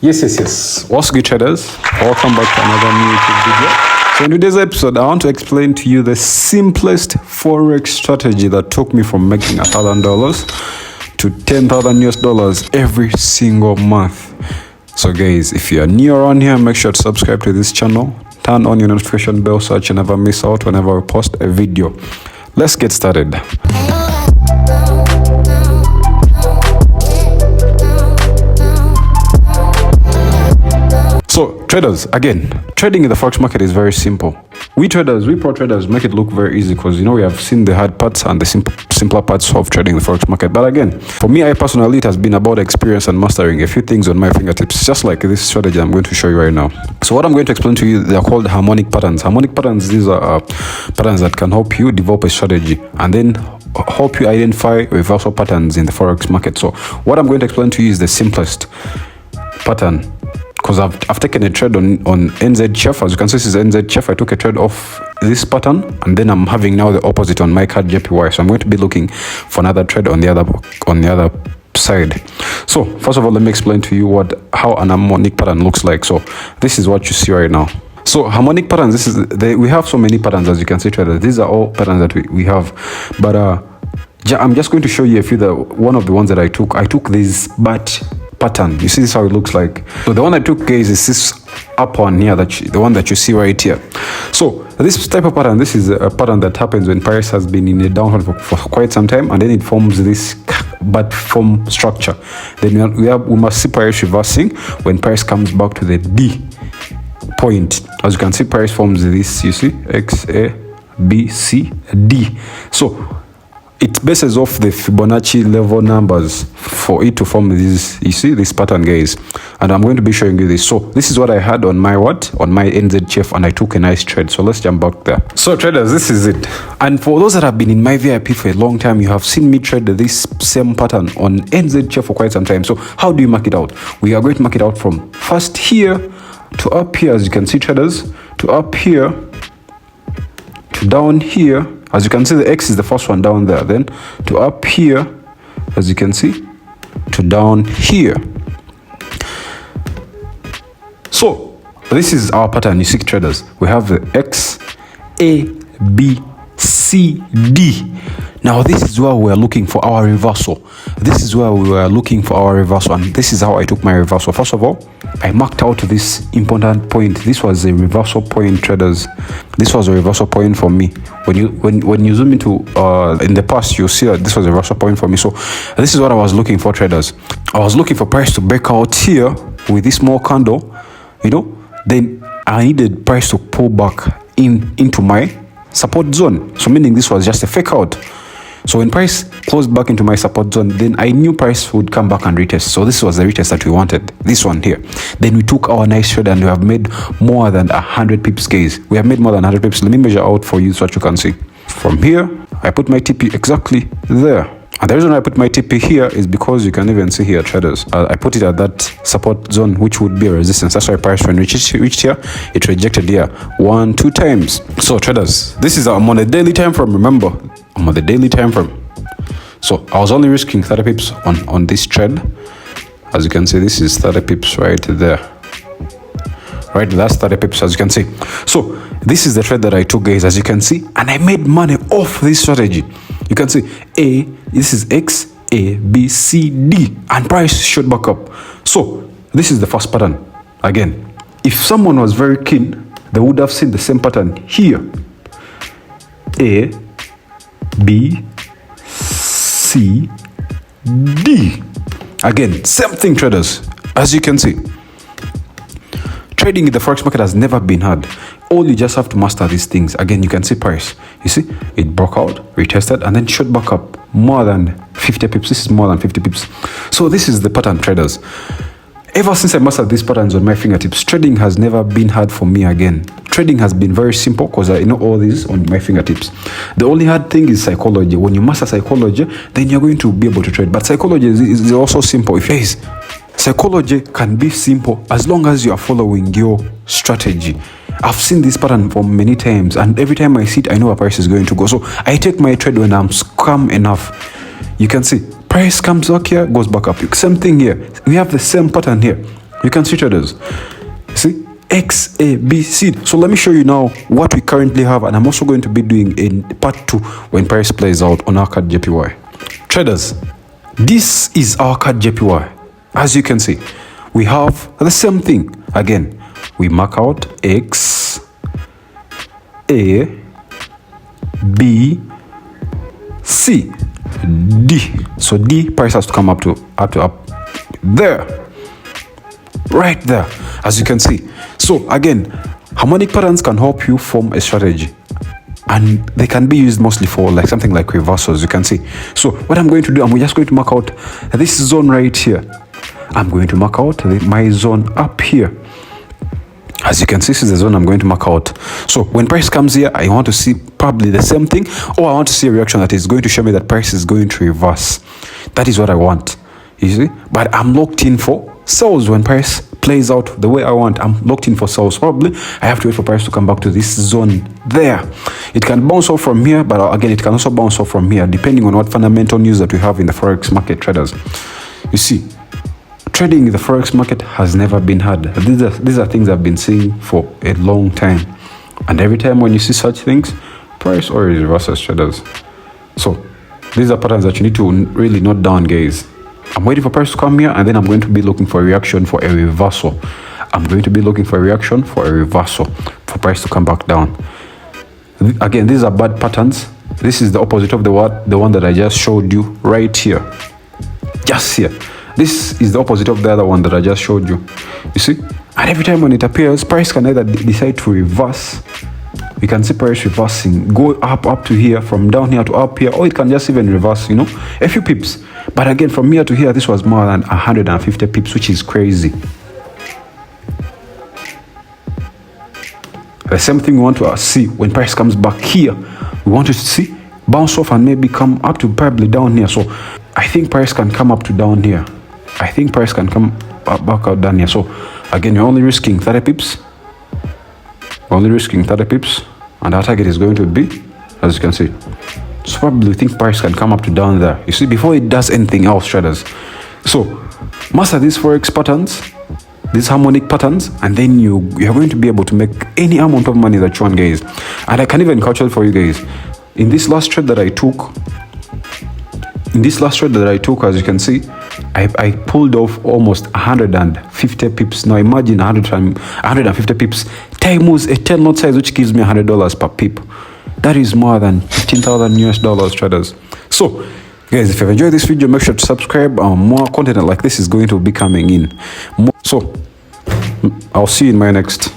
Yes. What's good, traders? Welcome back to another new YouTube video. So in today's episode, I want to explain to you the simplest Forex strategy that took me from making $1,000 to $10,000 every single month. So guys, if you are new around here, make sure to subscribe to this channel. Turn on your notification bell so that you never miss out whenever I post a video. Let's get started. So traders, again, trading in the Forex market is very simple. We pro traders make it look very easy because we have seen the hard parts and the simpler parts of trading in the Forex market. But again, for me, personally, it has been about experience and mastering a few things on my fingertips, just like this strategy I'm going to show you right now. So what I'm going to explain to you, they're called harmonic patterns. Harmonic patterns, these are patterns that can help you develop a strategy and then help you identify reversal patterns in the Forex market. So what I'm going to explain to you is the simplest pattern. Because I've taken a trade on NZ Chef. As you can see, this is NZ Chef. I took a trade off this pattern, and then I'm having now the opposite on my card JPY. So I'm going to be looking for another trade on the other side. So first of all, let me explain to you how an harmonic pattern looks like. So this is what you see right now. So harmonic patterns, we have so many patterns, as you can see, traders. These are all patterns that we have, but I'm just going to show you a few. One of the ones that I took this bat pattern. You see, this is how it looks like. So the one I took, guys, is this up one here, the one that you see right here. So this type of pattern, this is a pattern that happens when price has been in a downfall for quite some time, and then it forms this bat form structure. Then we must see price reversing when price comes back to the D point. As you can see, price forms this, you see, X, A, B, C, D. So it bases off the Fibonacci level numbers for it to form this, you see, this pattern, guys. And I'm going to be showing you this. So this is what I had on my NZ Chef, and I took a nice trade. So let's jump back there. So traders, this is it. And for those that have been in my VIP for a long time, you have seen me trade this same pattern on NZ Chef for quite some time. So how do you mark it out? We are going to mark it out from first here to up here, as you can see, traders, to up here to down here. As you can see, the X is the first one down there, then to up here, as you can see, to down here. So this is our pattern. You see, traders, we have the X, A, B, C, D. Now this is where we are looking for our reversal. This is where we were looking for our reversal, and this is how I took my reversal. First of all, I marked out this important point. This was a reversal point, traders. This was a reversal point for me. When you zoom into in the past, you'll see that this was a reversal point for me. So this is what I was looking for, traders. I was looking for price to break out here with this small candle, then I needed price to pull back into my support zone. So meaning this was just a fake out. So when price closed back into my support zone, then I knew price would come back and retest. So this was the retest that we wanted, this one here. Then we took our nice trade, and we have made more than 100 pips, guys. We have made more than 100 pips. Let me measure out for you so that you can see. From here, I put my TP exactly there. And the reason I put my TP here is because you can even see here, traders, I put it at that support zone, which would be a resistance. That's why price, when it reached here, it rejected here 1-2 times. So traders, this is I'm on a daily time frame. Remember, I'm on the daily time frame. So I was only risking 30 pips on this trade. As you can see, this is 30 pips right there. Right, that's 30 pips, as you can see. So this is the trade that I took, guys, as you can see, and I made money off this strategy. You can see this is X, A, B, C, D, and price shot back up. So this is the first pattern. Again, if someone was very keen, they would have seen the same pattern here. A, B, C, D. Again, same thing, traders. As you can see, trading in the Forex market has never been hard. All you just have to master these things. Again, you can see price. You see, it broke out, retested, and then shot back up more than 50 pips. This is more than 50 pips. So this is the pattern, traders. Ever since I mastered these patterns on my fingertips, trading has never been hard for me again. Trading has been very simple because I know all these on my fingertips. The only hard thing is psychology. When you master psychology, then you're going to be able to trade. But psychology is also simple. If guys, psychology can be simple as long as you are following your strategy. I've seen this pattern for many times, and every time I see it, I know where price is going to go. So I take my trade when I'm calm enough. You can see price comes back here, goes back up. Same thing here. We have the same pattern here. You can see traders. See? X, A, B, C. So let me show you now what we currently have, and I'm also going to be doing in part 2 when price plays out on our card JPY. Traders, this is our card JPY. As you can see, we have the same thing. Again, we mark out X, A, B, C, D. So D price has to come up there. Right there, as you can see. So again, harmonic patterns can help you form a strategy, and they can be used mostly for like something like reversals, you can see. So what I'm going to do, I'm just going to mark out this zone right here. I'm going to mark out my zone up here. As you can see, this is the zone I'm going to mark out. So when price comes here, I want to see probably the same thing, or I want to see a reaction that is going to show me that price is going to reverse. That is what I want, you see. But I'm locked in for sells when price plays out the way I want. I'm locked in for sells. Probably I have to wait for price to come back to this zone there. It can bounce off from here, but again, it can also bounce off from here, depending on what fundamental news that we have in the Forex market, traders. You see, trading in the Forex market has never been hard. These are things I've been seeing for a long time. And every time when you see such things, price always reverses, traders. So these are patterns that you need to really note down, guys. I'm waiting for price to come here, and then I'm going to be looking for a reaction for a reversal. I'm going to be looking for a reaction for a reversal for price to come back down. Again, these are bad patterns. This is the opposite of the one that I just showed you right here. Just here. This is the opposite of the other one that I just showed you. You see? And every time when it appears, price can either decide to reverse. We can see price reversing, go up to here, from down here to up here, or it can just even reverse, you know, a few pips. But again, from here to here, this was more than 150 pips, which is crazy. The same thing we want to see when price comes back here. We want to see bounce off and maybe come up to probably down here. So I think price can come up to down here. I think price can come back out down here. So again, you're only risking 30 pips. Only risking 30 pips, and our target is going to be, as you can see, so probably think price can come up to down there, you see, before it does anything else, traders. So master these Forex patterns, these harmonic patterns, and then you're going to be able to make any amount of money that you want, guys. And I can even calculate for you guys. In this last trade that I took, as you can see, I pulled off almost 150 pips. Now imagine 150 pips times a 10 lot size, which gives me $100 per pip. That is more than $15,000 US, traders. So guys, if you've enjoyed this video, make sure to subscribe. More content like this is going to be coming in. So I'll see you in my next